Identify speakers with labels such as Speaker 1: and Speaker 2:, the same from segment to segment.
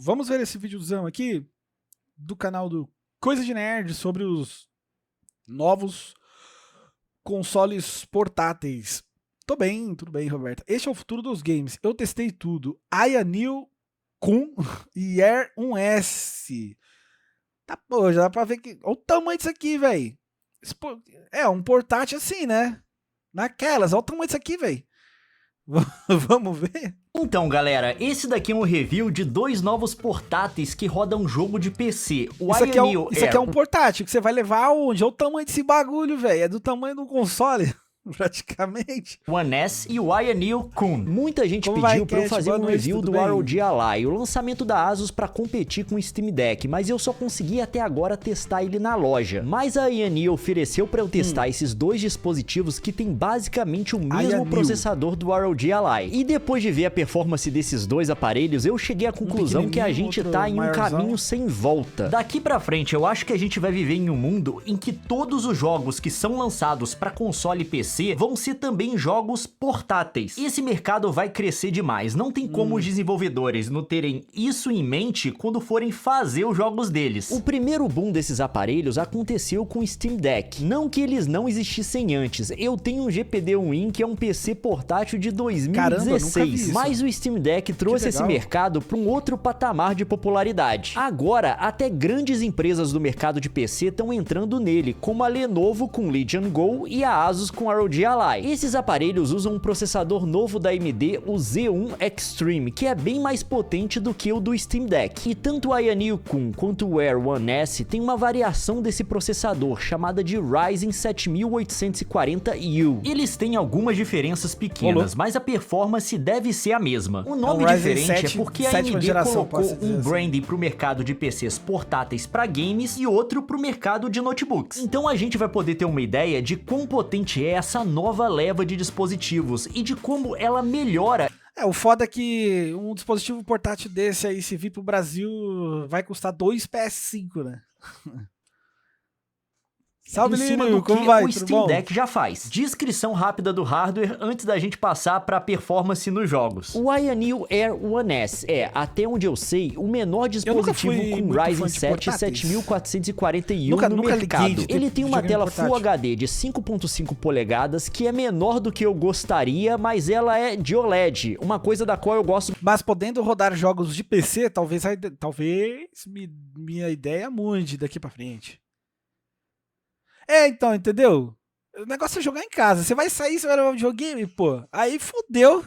Speaker 1: vamos ver esse videozão aqui do canal do Coisa de Nerd sobre os novos consoles portáteis. Tudo bem, Roberta. Este é o futuro dos games. Eu testei tudo. Aya Neo Kun e Air 1S. Tá, pô, já dá pra ver que... Olha o tamanho disso aqui, velho. É um portátil assim, né? Naquelas. Olha o tamanho disso aqui, velho. Vamos ver?
Speaker 2: Então galera, esse daqui é um review de dois novos portáteis que rodam jogo de PC. O
Speaker 1: Isso
Speaker 2: Aya
Speaker 1: aqui é um portátil que você vai levar aonde? Olha o tamanho desse bagulho, velho. É do tamanho do console, praticamente.
Speaker 2: One S e o Aya Neo Kun. Muita gente pediu pra eu fazer um review do ROG Ally, o lançamento da Asus pra competir com o Steam Deck, mas eu só consegui até agora testar ele na loja. Mas a Aya Neo ofereceu pra eu testar esses dois dispositivos que tem basicamente o mesmo processador do ROG Ally. E depois de ver a performance desses dois aparelhos, eu cheguei à conclusão que a gente tá em um caminho sem volta. Daqui pra frente, eu acho que a gente vai viver em um mundo em que todos os jogos que são lançados pra console e PC vão ser também jogos portáteis. Esse mercado vai crescer demais, não tem como os desenvolvedores não terem isso em mente quando forem fazer os jogos deles. O primeiro boom desses aparelhos aconteceu com o Steam Deck. Não que eles não existissem antes, eu tenho um GPD-Win que é um PC portátil de 2016, mas o Steam Deck trouxe esse mercado para um outro patamar de popularidade. Agora, até grandes empresas do mercado de PC estão entrando nele, como a Lenovo com Legion Go e a Asus com a ROG Ally. Esses aparelhos usam um processador novo da AMD, o Z1 Extreme, que é bem mais potente do que o do Steam Deck. E tanto o Aya Neo Kun quanto o Air 1S tem uma variação desse processador, chamada de Ryzen 7840U. Eles têm algumas diferenças pequenas, mas a performance deve ser a mesma. O nome diferente é porque a AMD colocou um branding pro mercado de PCs portáteis para games e outro pro mercado de notebooks. Então a gente vai poder ter uma ideia de quão potente é essa nova leva de dispositivos e de como ela melhora.
Speaker 1: O foda é que um dispositivo portátil desse aí, se vir pro Brasil, vai custar 2 PS5, né? Salve, Lírio, como vai?
Speaker 2: O Steam Deck já faz. Descrição rápida do hardware antes da gente passar para performance nos jogos. O Aya Neo Air 1S é, até onde eu sei, o menor dispositivo com Ryzen 7 7440U no mercado. Ele tem uma tela Full HD de 5.5 polegadas, que é menor do que eu gostaria, mas ela é de OLED, uma coisa da qual eu gosto.
Speaker 1: Mas podendo rodar jogos de PC, talvez minha ideia mude daqui para frente. Então, entendeu? O negócio é jogar em casa. Você vai sair, você vai levar um videogame, pô. Aí fodeu.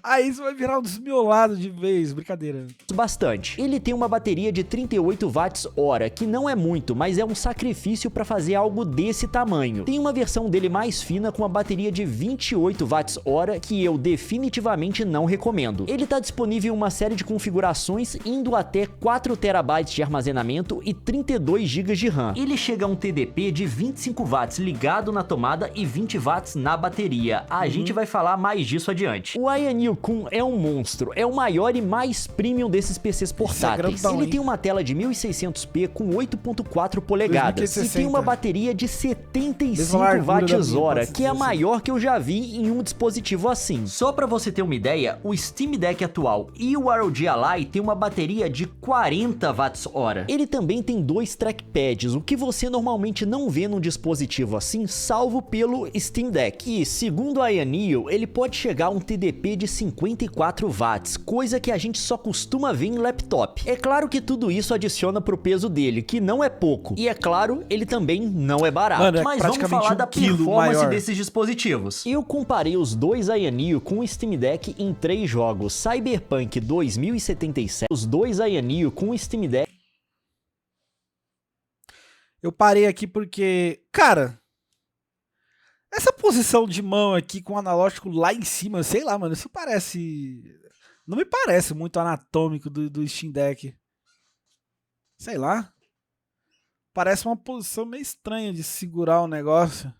Speaker 1: Aí você vai virar um desmiolado de vez, brincadeira.
Speaker 2: Bastante. Ele tem uma bateria de 38 watts-hora, que não é muito, mas é um sacrifício para fazer algo desse tamanho. Tem uma versão dele mais fina com uma bateria de 28 watts-hora, que eu definitivamente não recomendo. Ele está disponível em uma série de configurações, indo até 4 TB de armazenamento e 32 GB de RAM. Ele chega a um TDP de 25 watts ligado na tomada e 20 watts na bateria. A gente vai falar mais disso adiante. O Aya Neo Kun é um monstro, é o maior e mais premium desses PCs portáteis. Ele tem uma tela de 1600p com 8.4 polegadas e tem uma bateria de 75 watts-hora, que é a maior que eu já vi em um dispositivo assim. Só pra você ter uma ideia, o Steam Deck atual e o ROG Ally tem uma bateria de 40 watts-hora. Ele também tem 2 trackpads, o que você normalmente não vê num dispositivo assim, salvo pelo Steam Deck. E segundo a Aya Neo, ele pode chegar a um TDP de 54 watts, coisa que a gente só costuma ver em laptop. É claro que tudo isso adiciona pro peso dele, que não é pouco. E é claro, ele também não é barato.
Speaker 1: Mano,
Speaker 2: mas vamos falar da performance desses dispositivos. Eu comparei os dois Aya Neo com o Steam Deck em 3 jogos. Cyberpunk 2077, os dois Aya Neo com o Steam Deck.
Speaker 1: Eu parei aqui porque, cara, essa posição de mão aqui com o analógico lá em cima, sei lá, mano, isso parece... Não me parece muito anatômico do Steam Deck. Sei lá. Parece uma posição meio estranha de segurar o negócio.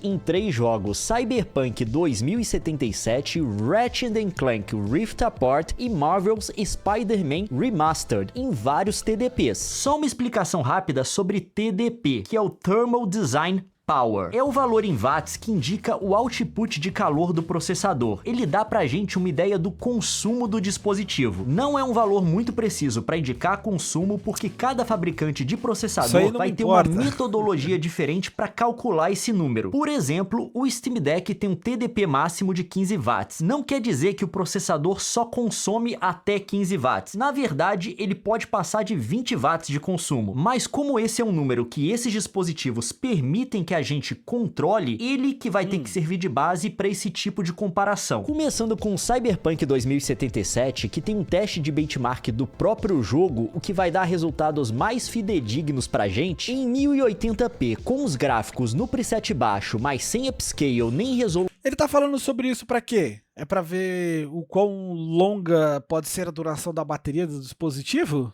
Speaker 2: Em 3 jogos: Cyberpunk 2077, Ratchet & Clank Rift Apart e Marvel's Spider-Man Remastered, em vários TDPs. Só uma explicação rápida sobre TDP, que é o Thermal Design Power. É o valor em watts que indica o output de calor do processador. Ele dá pra gente uma ideia do consumo do dispositivo. Não é um valor muito preciso para indicar consumo, porque cada fabricante de processador vai ter uma metodologia diferente para calcular esse número. Por exemplo, o Steam Deck tem um TDP máximo de 15 watts. Não quer dizer que o processador só consome até 15 watts. Na verdade, ele pode passar de 20 watts de consumo. Mas como esse é um número que esses dispositivos permitem que a gente controle, ele que vai ter que servir de base para esse tipo de comparação. Começando com o Cyberpunk 2077, que tem um teste de benchmark do próprio jogo, o que vai dar resultados mais fidedignos pra gente, em 1080p, com os gráficos no preset baixo, mas sem upscale nem resolução.
Speaker 1: Ele tá falando sobre isso pra quê? É pra ver o quão longa pode ser a duração da bateria do dispositivo?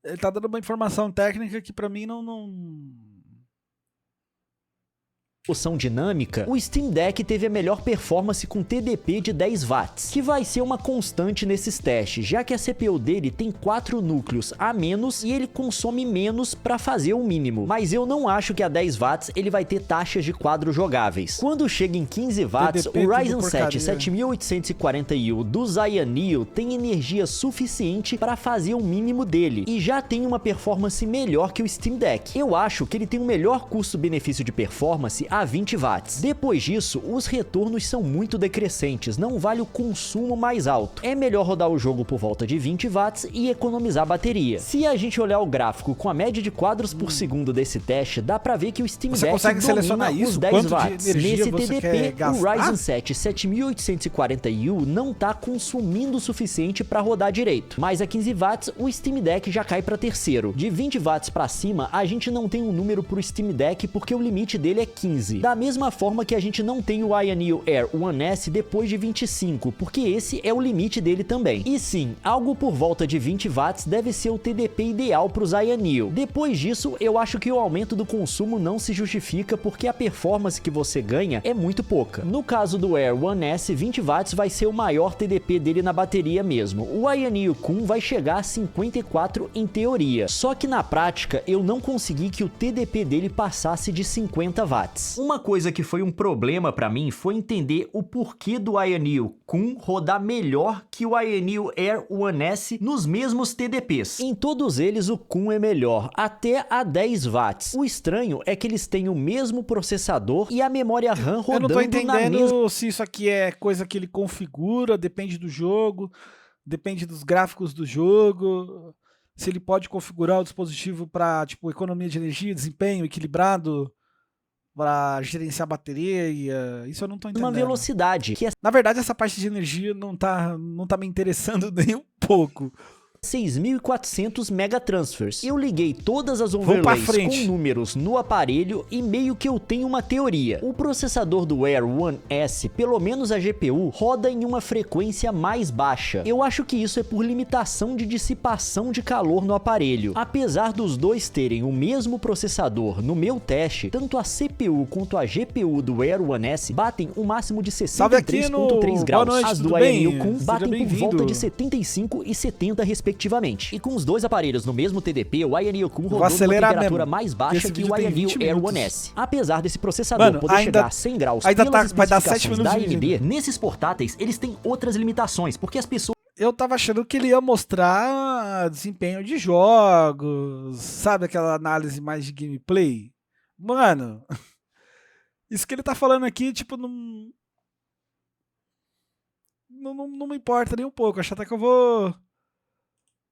Speaker 1: Ele tá dando uma informação técnica que pra mim não...
Speaker 2: dinâmica, o Steam Deck teve a melhor performance com TDP de 10 watts, que vai ser uma constante nesses testes, já que a CPU dele tem 4 núcleos a menos e ele consome menos para fazer o mínimo. Mas eu não acho que a 10 watts ele vai ter taxas de quadro jogáveis. Quando chega em 15 watts,
Speaker 1: TDP,
Speaker 2: o Ryzen 7 7840U do Xayah Neo tem energia suficiente para fazer o mínimo dele e já tem uma performance melhor que o Steam Deck. Eu acho que ele tem o melhor custo-benefício de performance a 20 watts. Depois disso, os retornos são muito decrescentes, não vale o consumo mais alto. É melhor rodar o jogo por volta de 20 watts e economizar bateria. Se a gente olhar o gráfico com a média de quadros por segundo desse teste, dá pra ver que o Steam Deck
Speaker 1: consegue selecionar
Speaker 2: domina os
Speaker 1: isso?
Speaker 2: 10 watts.
Speaker 1: De energia
Speaker 2: Nesse
Speaker 1: você
Speaker 2: TDP,
Speaker 1: quer
Speaker 2: o Ryzen 7 7840U não tá consumindo o suficiente para rodar direito. Mas a 15 watts, o Steam Deck já cai para terceiro. De 20 watts para cima, a gente não tem um número pro Steam Deck porque o limite dele é 15. Da mesma forma que a gente não tem o Aya Neo Air One S depois de 25, porque esse é o limite dele também. E sim, algo por volta de 20 watts deve ser o TDP ideal para os Aya Neo. Depois disso, eu acho que o aumento do consumo não se justifica porque a performance que você ganha é muito pouca. No caso do Air One S, 20 watts vai ser o maior TDP dele na bateria mesmo. O Aya Neo Kun vai chegar a 54 em teoria. Só que na prática, eu não consegui que o TDP dele passasse de 50 watts. Uma coisa que foi um problema pra mim foi entender o porquê do Aya Neo Kun rodar melhor que o Aya Neo Air One S nos mesmos TDPs. Em todos eles o Kun é melhor, até a 10 watts. O estranho é que eles têm o mesmo processador e a memória RAM rodando.
Speaker 1: Eu não tô entendendo se isso aqui é coisa que ele configura, depende do jogo, depende dos gráficos do jogo, se ele pode configurar o dispositivo para tipo economia de energia, desempenho equilibrado, para gerenciar a bateria, e isso eu não tô entendendo.
Speaker 2: Uma velocidade que é...
Speaker 1: Na verdade, essa parte de energia não tá me interessando nem um pouco.
Speaker 2: 6.400 megatransfers. Eu liguei todas as overlays com números no aparelho e meio que eu tenho uma teoria. O processador do Air One S, pelo menos a GPU, roda em uma frequência mais baixa. Eu acho que isso é por limitação de dissipação de calor no aparelho. Apesar dos dois terem o mesmo processador, no meu teste, tanto a CPU quanto a GPU do Air One S batem um máximo de 63.3 graus. As do Aya Neo Kun batem por volta de 75 e 70 respectivamente. E com os dois aparelhos no mesmo TDP, o Aya Neo Kun rodou numa temperatura mais baixa que o Aya Neo Air One S. Apesar desse processador poder chegar a 100 graus pelas especificações da AMD, nesses portáteis eles têm outras limitações, porque as pessoas...
Speaker 1: Eu tava achando que ele ia mostrar desempenho de jogos, sabe aquela análise mais de gameplay? Mano, isso que ele tá falando aqui, tipo, não me importa nem um pouco. Acho até que eu vou...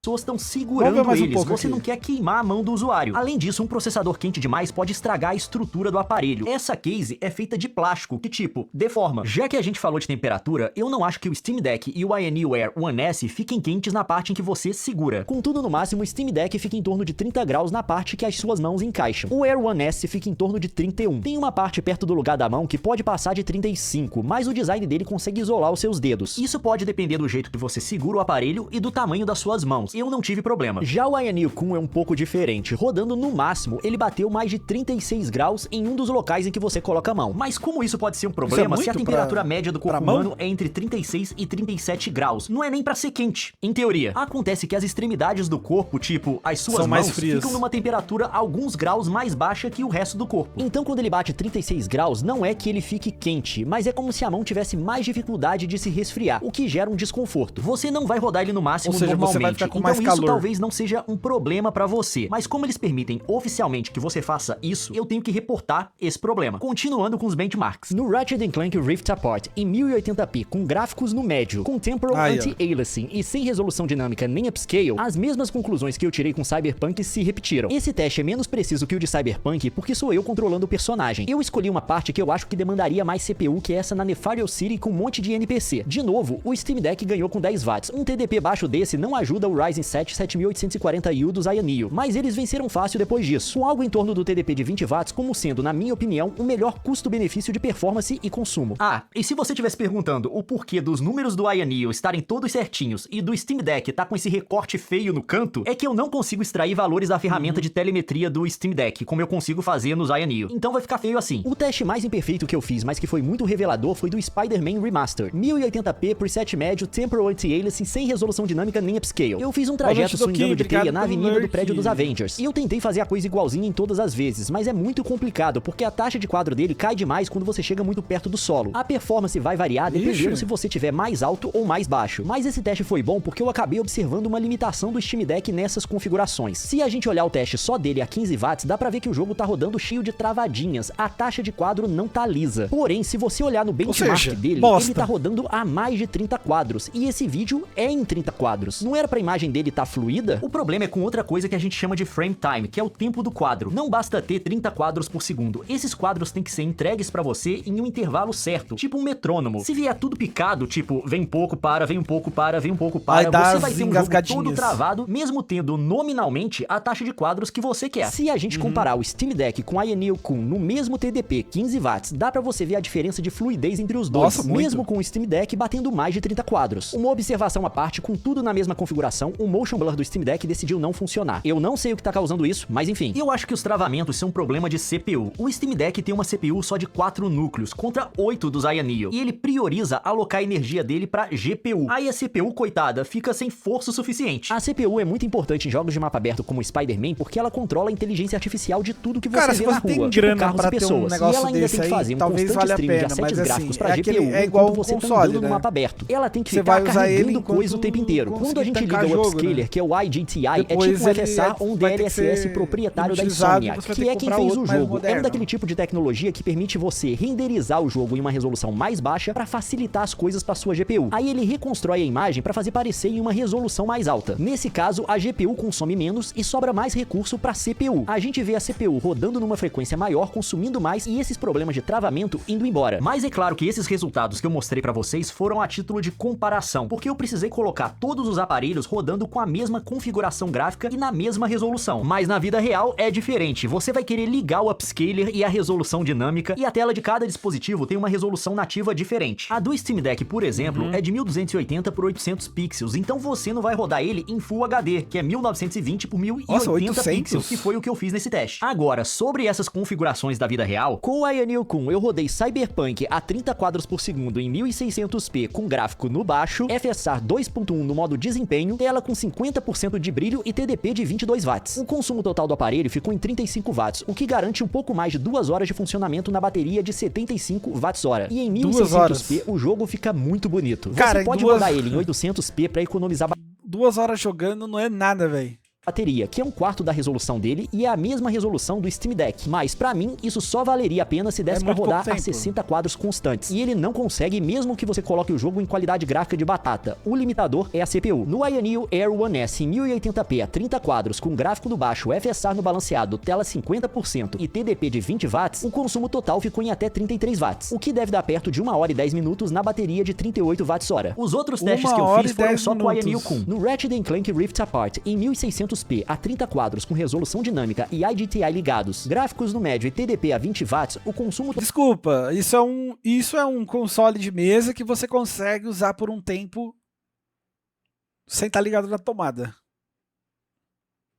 Speaker 2: pessoas estão segurando eles, você não quer queimar a mão do usuário. Além disso, um processador quente demais pode estragar a estrutura do aparelho. Essa case é feita de plástico, que tipo, deforma. Já que a gente falou de temperatura, eu não acho que o Steam Deck e o Aya Neo Air One S fiquem quentes na parte em que você segura. Contudo, no máximo, o Steam Deck fica em torno de 30 graus na parte que as suas mãos encaixam. O Air One S fica em torno de 31. Tem uma parte perto do lugar da mão que pode passar de 35, mas o design dele consegue isolar os seus dedos. Isso pode depender do jeito que você segura o aparelho e do tamanho das suas mãos. mãos. Eu não tive problema. Já o Aya Neo-kun é um pouco diferente. Rodando no máximo, ele bateu mais de 36 graus em um dos locais em que você coloca a mão. Mas como isso pode ser um problema se a temperatura média do corpo humano é entre 36 e 37 graus? Não é nem pra ser quente. Em teoria, acontece que as extremidades do corpo, tipo as suas mãos, ficam numa temperatura alguns graus mais baixa que o resto do corpo. Então quando ele bate 36 graus, não é que ele fique quente, mas é como se a mão tivesse mais dificuldade de se resfriar, o que gera um desconforto. Você não vai rodar ele no máximo normalmente,
Speaker 1: você vai ficar com
Speaker 2: então
Speaker 1: mais calor.
Speaker 2: Isso talvez não seja um problema pra você. Mas como eles permitem oficialmente que você faça isso, eu tenho que reportar esse problema. Continuando com os benchmarks. No Ratchet & Clank Rift Apart, em 1080p, com gráficos no médio, com temporal anti-aliasing e sem resolução dinâmica nem upscale, as mesmas conclusões que eu tirei com Cyberpunk se repetiram. Esse teste é menos preciso que o de Cyberpunk porque sou eu controlando o personagem. Eu escolhi uma parte que eu acho que demandaria mais CPU que essa na Nefarious City com um monte de NPC. De novo, o Steam Deck ganhou com 10 watts. Um TDP baixo desse não ajuda o Ryzen 7 7840U dos Aya Neo, mas eles venceram fácil depois disso, com algo em torno do TDP de 20 watts como sendo, na minha opinião, o melhor custo-benefício de performance e consumo. Ah, e se você estivesse perguntando o porquê dos números do Aya Neo estarem todos certinhos e do Steam Deck tá com esse recorte feio no canto, é que eu não consigo extrair valores da ferramenta de telemetria do Steam Deck, como eu consigo fazer nos Aya Neo. Então vai ficar feio assim. O teste mais imperfeito que eu fiz, mas que foi muito revelador, foi do Spider-Man Remaster. 1080p, preset médio, temporal anti-aliasing, sem resolução dinâmica nem upscale. Eu fiz um trajeto swingando de teia na avenida do prédio dos Avengers. E eu tentei fazer a coisa igualzinha em todas as vezes, mas é muito complicado, porque a taxa de quadro dele cai demais quando você chega muito perto do solo. A performance vai variar dependendo se você tiver mais alto ou mais baixo. Mas esse teste foi bom porque eu acabei observando uma limitação do Steam Deck nessas configurações. Se a gente olhar o teste só dele a 15 watts, dá pra ver que o jogo tá rodando cheio de travadinhas. A taxa de quadro não tá lisa. Porém, se você olhar no benchmark dele, ele tá rodando a mais de 30 quadros. E esse vídeo é em 30 quadros. Não era pra imagem dele tá fluida? O problema é com outra coisa que a gente chama de frame time, que é o tempo do quadro. Não basta ter 30 quadros por segundo. Esses quadros têm que ser entregues pra você em um intervalo certo, tipo um metrônomo. Se vier tudo picado, tipo, vem um pouco, para, vem um pouco, para, vem um pouco, para, você vai ter um jogo todo travado, mesmo tendo nominalmente a taxa de quadros que você quer. Se a gente comparar o Steam Deck com a Aya Neo-kun no mesmo TDP, 15 watts, dá pra você ver a diferença de fluidez entre os dois, mesmo com o Steam Deck batendo mais de 30 quadros. Uma observação à parte, com tudo na mesma configuração, o Motion Blur do Steam Deck decidiu não funcionar. Eu não sei o que tá causando isso, mas enfim. Eu acho que os travamentos são um problema de CPU. O Steam Deck tem uma CPU só de 4 núcleos, contra 8 dos Aya Neo, e ele prioriza alocar a energia dele pra GPU. Aí a CPU, coitada, fica sem força o suficiente. A CPU é muito importante em jogos de mapa aberto como Spider-Man, porque ela controla a inteligência artificial de tudo que você vê na rua, tipo carros e pessoas. E ela ainda tem que fazer um constante stream de assets gráficos pra GPU, enquanto você tá andando no mapa aberto. Ela tem que ficar carregando coisa o tempo inteiro. Quando a gente liga o upscaler, que é o IGTI, é tipo um FSR ou um DLSS proprietário da Insomniac, que é quem fez o jogo. É daquele tipo de tecnologia que permite você renderizar o jogo em uma resolução mais baixa pra facilitar as coisas pra sua GPU. Aí ele reconstrói a imagem pra fazer parecer em uma resolução mais alta. Nesse caso, a GPU consome menos e sobra mais recurso pra CPU. A gente vê a CPU rodando numa frequência maior, consumindo mais e esses problemas de travamento indo embora. Mas é claro que esses resultados que eu mostrei pra vocês foram a título de comparação, porque eu precisei colocar todos os aparelhos rodando com a mesma configuração gráfica e na mesma resolução. Mas na vida real é diferente. Você vai querer ligar o upscaler e a resolução dinâmica, e a tela de cada dispositivo tem uma resolução nativa diferente. A do Steam Deck, por exemplo, é de 1280 por 800 pixels, então você não vai rodar ele em Full HD, que é 1920 por 1080 pixels, que foi o que eu fiz nesse teste. Agora, sobre essas configurações da vida real, com o Aya Neo-kun eu rodei Cyberpunk a 30 quadros por segundo em 1600p com gráfico no baixo, FSR 2.1 no modo desempenho, tela com 50% de brilho e TDP de 22 watts. O consumo total do aparelho ficou em 35 watts, o que garante um pouco mais de 2 horas de funcionamento na bateria de 75 watts-hora. E em 1600p o jogo fica muito bonito. Você pode rodar ele em 800p pra economizar
Speaker 1: 2 horas jogando não é nada, velho.
Speaker 2: Bateria, que é um quarto da resolução dele e é a mesma resolução do Steam Deck. Mas pra mim, isso só valeria a pena se desse pra rodar a 60 quadros constantes. E ele não consegue mesmo que você coloque o jogo em qualidade gráfica de batata. O limitador é a CPU. No Aya Neo Air One S em 1080p a 30 quadros com gráfico no baixo, FSR no balanceado, tela 50% e TDP de 20 watts, o consumo total ficou em até 33 watts, o que deve dar perto de 1 hora e 10 minutos na bateria de 38 watts-hora. Os outros testes que eu fiz foram só com o Aya Neo-kun. No Ratchet & Clank Rift Apart em 1600p a 30 quadros com resolução dinâmica e IGTI ligados, gráficos no médio e TDP a 20 watts, o consumo...
Speaker 1: Desculpa, isso é um console de mesa que você consegue usar por um tempo sem estar ligado na tomada.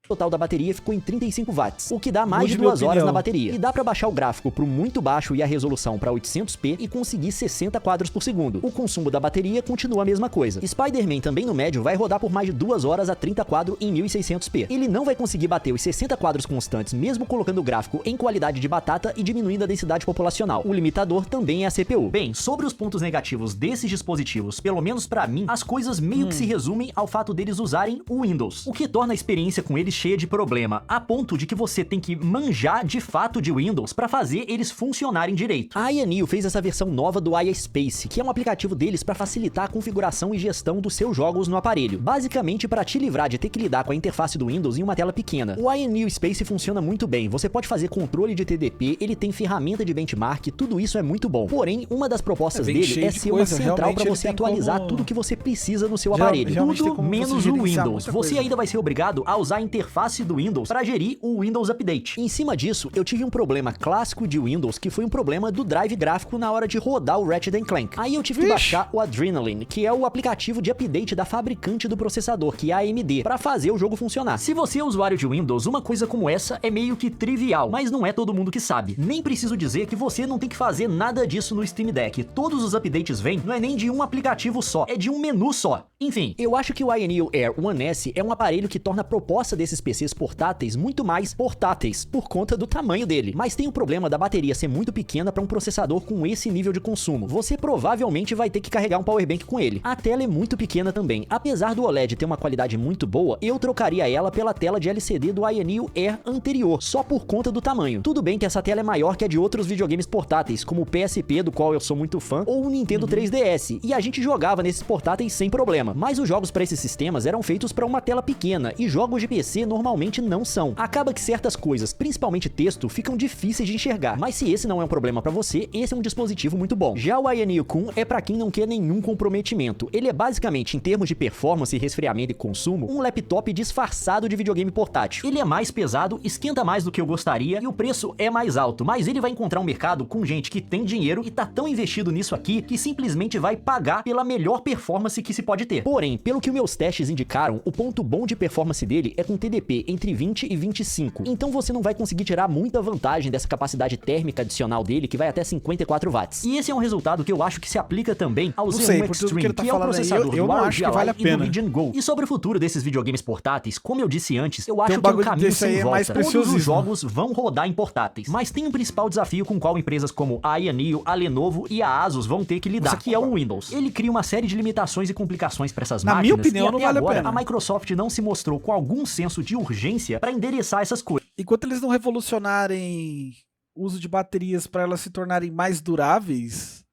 Speaker 2: total da bateria ficou em 35 watts, o que dá mais de 2 horas na bateria. E dá pra baixar o gráfico pro muito baixo e a resolução pra 800p e conseguir 60 quadros por segundo. O consumo da bateria continua a mesma coisa. Spider-Man também no médio vai rodar por mais de 2 horas a 30 quadros em 1600p. Ele não vai conseguir bater os 60 quadros constantes mesmo colocando o gráfico em qualidade de batata e diminuindo a densidade populacional. O limitador também é a CPU. Bem, sobre os pontos negativos desses dispositivos, pelo menos pra mim, as coisas meio que se resumem ao fato deles usarem o Windows, o que torna a experiência com eles cheia de problema, a ponto de que você tem que manjar de fato de Windows pra fazer eles funcionarem direito. A Ayaneo fez essa versão nova do Aya Space, que é um aplicativo deles pra facilitar a configuração e gestão dos seus jogos no aparelho, basicamente pra te livrar de ter que lidar com a interface do Windows em uma tela pequena. O Ayaneo Space funciona muito bem, você pode fazer controle de TDP, ele tem ferramenta de benchmark, tudo isso é muito bom. Porém, uma das propostas dele é ser uma central pra você atualizar tudo que você precisa no seu aparelho. Tudo menos o Windows. Você ainda vai ser obrigado a usar a interface do Windows para gerir o Windows Update. Em cima disso, eu tive um problema clássico de Windows, que foi um problema do drive gráfico na hora de rodar o Ratchet & Clank. Aí eu tive que baixar o Adrenaline, que é o aplicativo de update da fabricante do processador, que é a AMD, para fazer o jogo funcionar. Se você é usuário de Windows, uma coisa como essa é meio que trivial, mas não é todo mundo que sabe. Nem preciso dizer que você não tem que fazer nada disso no Steam Deck. Todos os updates vêm, não é nem de um aplicativo só, é de um menu só. Enfim, eu acho que o Ayaneo Air One S é um aparelho que torna a proposta desses PCs portáteis muito mais portáteis, por conta do tamanho dele. Mas tem o problema da bateria ser muito pequena para um processador com esse nível de consumo. Você provavelmente vai ter que carregar um power bank com ele. A tela é muito pequena também. Apesar do OLED ter uma qualidade muito boa, eu trocaria ela pela tela de LCD do Ayaneo Air anterior, só por conta do tamanho. Tudo bem que essa tela é maior que a de outros videogames portáteis, como o PSP, do qual eu sou muito fã, ou o Nintendo 3DS, e a gente jogava nesses portáteis sem problema. Mas os jogos para esses sistemas eram feitos para uma tela pequena, e jogos de PC normalmente não são. Acaba que certas coisas, principalmente texto, ficam difíceis de enxergar. Mas se esse não é um problema para você, esse é um dispositivo muito bom. Já o Ayaneo Kun é para quem não quer nenhum comprometimento. Ele é basicamente, em termos de performance, resfriamento e consumo, um laptop disfarçado de videogame portátil. Ele é mais pesado, esquenta mais do que eu gostaria e o preço é mais alto, mas ele vai encontrar um mercado com gente que tem dinheiro e tá tão investido nisso aqui que simplesmente vai pagar pela melhor performance que se pode ter. Porém, pelo que meus testes indicaram, o ponto bom de performance dele é com TDP entre 20 e 25. Então você não vai conseguir tirar muita vantagem dessa capacidade térmica adicional dele, que vai até 54 watts. E esse é um resultado que eu acho que se aplica também ao Xeon Extreme, que é o processador do ROG Ally e do Radeon Go. E sobre o futuro desses videogames portáteis, como eu disse antes, eu acho que é um caminho sem volta. Todos os jogos vão rodar em portáteis. Mas tem um principal desafio com o qual empresas como a Ayaneo, a Lenovo e a Asus vão ter que lidar, que é o Windows. Ele cria uma série de limitações e complicações para essas máquinas. Na minha opinião, não vale a pena. A Microsoft não se mostrou com algum senso de urgência para endereçar essas coisas.
Speaker 1: Enquanto eles não revolucionarem o uso de baterias para elas se tornarem mais duráveis,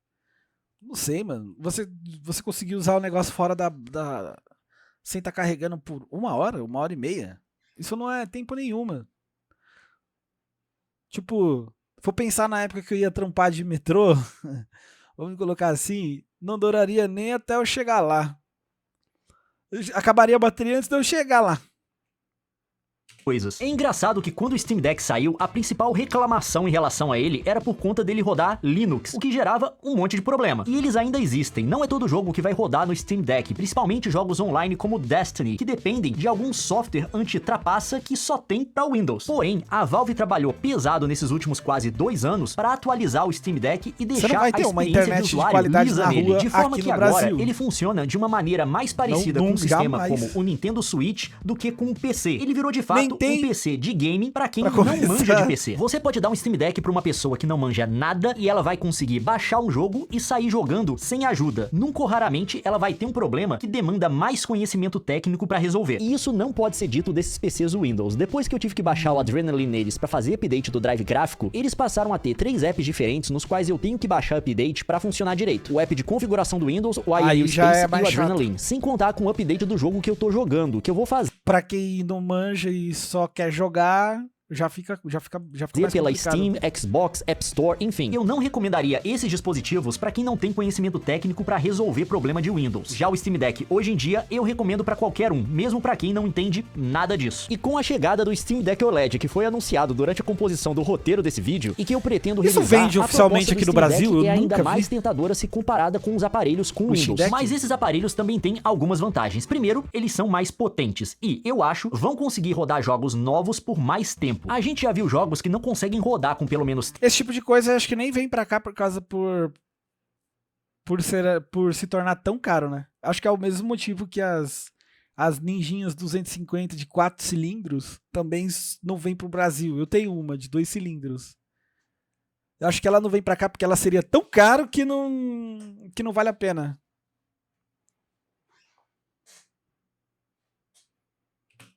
Speaker 1: não sei, mano. Você conseguir usar o negócio fora sem estar carregando por 1 hora, 1h30, isso não é tempo nenhuma. Tipo, vou pensar na época que eu ia trampar de metrô, vamos colocar assim, não duraria nem até eu chegar lá. Acabaria a bateria antes de eu chegar lá.
Speaker 2: É engraçado que quando o Steam Deck saiu, a principal reclamação em relação a ele era por conta dele rodar Linux, o que gerava um monte de problema. E eles ainda existem, não é todo jogo que vai rodar no Steam Deck, principalmente jogos online como Destiny, que dependem de algum software anti-trapaça que só tem para Windows. Porém, a Valve trabalhou pesado nesses últimos quase 2 anos para atualizar o Steam Deck e deixar a experiência de usuário lisa nele, de forma que agora ele funciona de uma maneira mais parecida com um sistema como o Nintendo Switch do que com um PC. Ele virou de fato um PC de gaming pra quem não manja de PC. Você pode dar um Steam Deck pra uma pessoa que não manja nada e ela vai conseguir baixar um jogo e sair jogando sem ajuda. Nunca ou raramente ela vai ter um problema que demanda mais conhecimento técnico pra resolver. E isso não pode ser dito desses PCs Windows. Depois que eu tive que baixar o Adrenaline neles pra fazer update do drive gráfico, eles passaram a ter 3 apps diferentes nos quais eu tenho que baixar update pra funcionar direito. O app de configuração do Windows, o Ayaneo Space e o Adrenaline. Sem contar com o update do jogo que eu tô jogando, que eu vou fazer.
Speaker 1: Pra quem não manja e só quer jogar, já fica mais
Speaker 2: pela
Speaker 1: complicado.
Speaker 2: Steam, Xbox, App Store, enfim. Eu não recomendaria esses dispositivos para quem não tem conhecimento técnico para resolver problema de Windows. Já o Steam Deck, hoje em dia, eu recomendo para qualquer um, mesmo para quem não entende nada disso. E com a chegada do Steam Deck OLED, que foi anunciado durante a composição do roteiro desse vídeo, e que eu pretendo revisar,
Speaker 1: isso vende oficialmente aqui no Brasil?
Speaker 2: É ainda mais tentadora se comparada com os aparelhos com Windows. Mas esses aparelhos também têm algumas vantagens. Primeiro, eles são mais potentes e, eu acho, vão conseguir rodar jogos novos por mais tempo. A gente já viu jogos que não conseguem rodar com pelo menos...
Speaker 1: Esse tipo de coisa acho que nem vem pra cá por se tornar tão caro, né? Acho que é o mesmo motivo que as Ninjinhas 250 de 4 cilindros também não vem pro Brasil. Eu tenho uma de 2 cilindros. Eu acho que ela não vem pra cá porque ela seria tão caro que não vale a pena.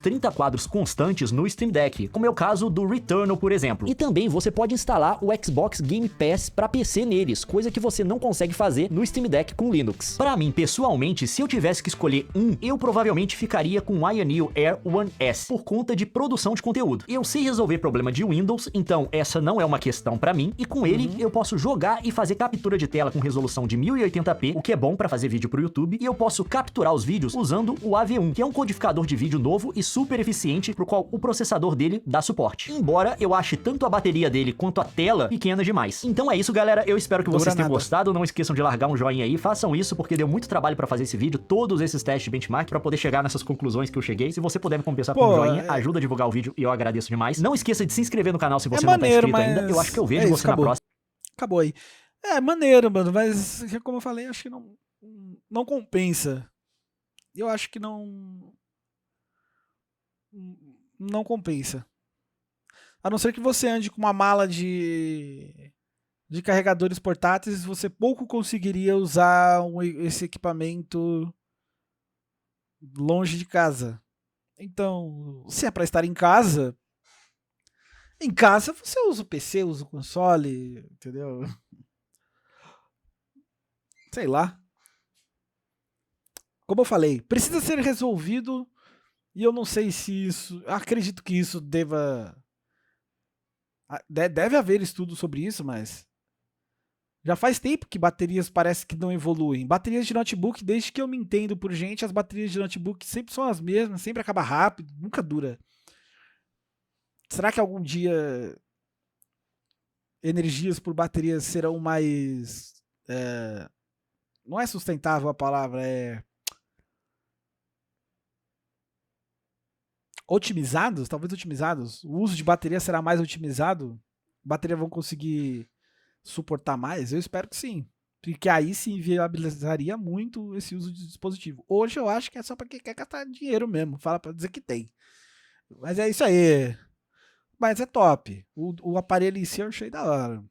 Speaker 2: 30 quadros constantes no Steam Deck, como é o caso do Returnal, por exemplo. E também você pode instalar o Xbox Game Pass para PC neles, coisa que você não consegue fazer no Steam Deck com Linux. Para mim, pessoalmente, se eu tivesse que escolher eu provavelmente ficaria com o Ioneo Air One S, por conta de produção de conteúdo. Eu sei resolver problema de Windows, então essa não é uma questão para mim, e com ele eu posso jogar e fazer captura de tela com resolução de 1080p, o que é bom para fazer vídeo pro YouTube, e eu posso capturar os vídeos usando o AV1, que é um codificador de vídeo novo e super eficiente, pro qual o processador dele dá suporte. Embora eu ache tanto a bateria dele quanto a tela pequena demais. Então é isso, galera. Eu espero que vocês tenham gostado. Não esqueçam de largar um joinha aí. Façam isso, porque deu muito trabalho pra fazer esse vídeo, todos esses testes de benchmark, pra poder chegar nessas conclusões que eu cheguei. Se você puder me compensar com um joinha, ajuda a divulgar o vídeo e eu agradeço demais. Não esqueça de se inscrever no canal se você não tá inscrito ainda. Eu acho que eu vejo você na próxima.
Speaker 1: Acabou aí. É maneiro, mano, mas como eu falei, acho que não compensa. Eu acho que não compensa. A não ser que você ande com uma mala de carregadores portáteis, você pouco conseguiria usar esse equipamento longe de casa. Então, se é para estar em casa você usa o PC, usa o console, entendeu? Sei lá. Como eu falei, precisa ser resolvido. E eu não sei se isso... Acredito que isso deve haver estudo sobre isso, mas... Já faz tempo que baterias parece que não evoluem. Baterias de notebook, desde que eu me entendo por gente, as baterias de notebook sempre são as mesmas, sempre acaba rápido, nunca dura. Será que algum dia energias por baterias serão mais... não é sustentável a palavra, otimizados, talvez otimizados, o uso de bateria será mais otimizado, bateria vão conseguir suportar mais? Eu espero que sim, porque aí sim viabilizaria muito esse uso de dispositivo. Hoje eu acho que é só para quem quer gastar dinheiro mesmo, fala para dizer que tem. Mas é isso aí. Mas é top. O aparelho em si eu achei da hora.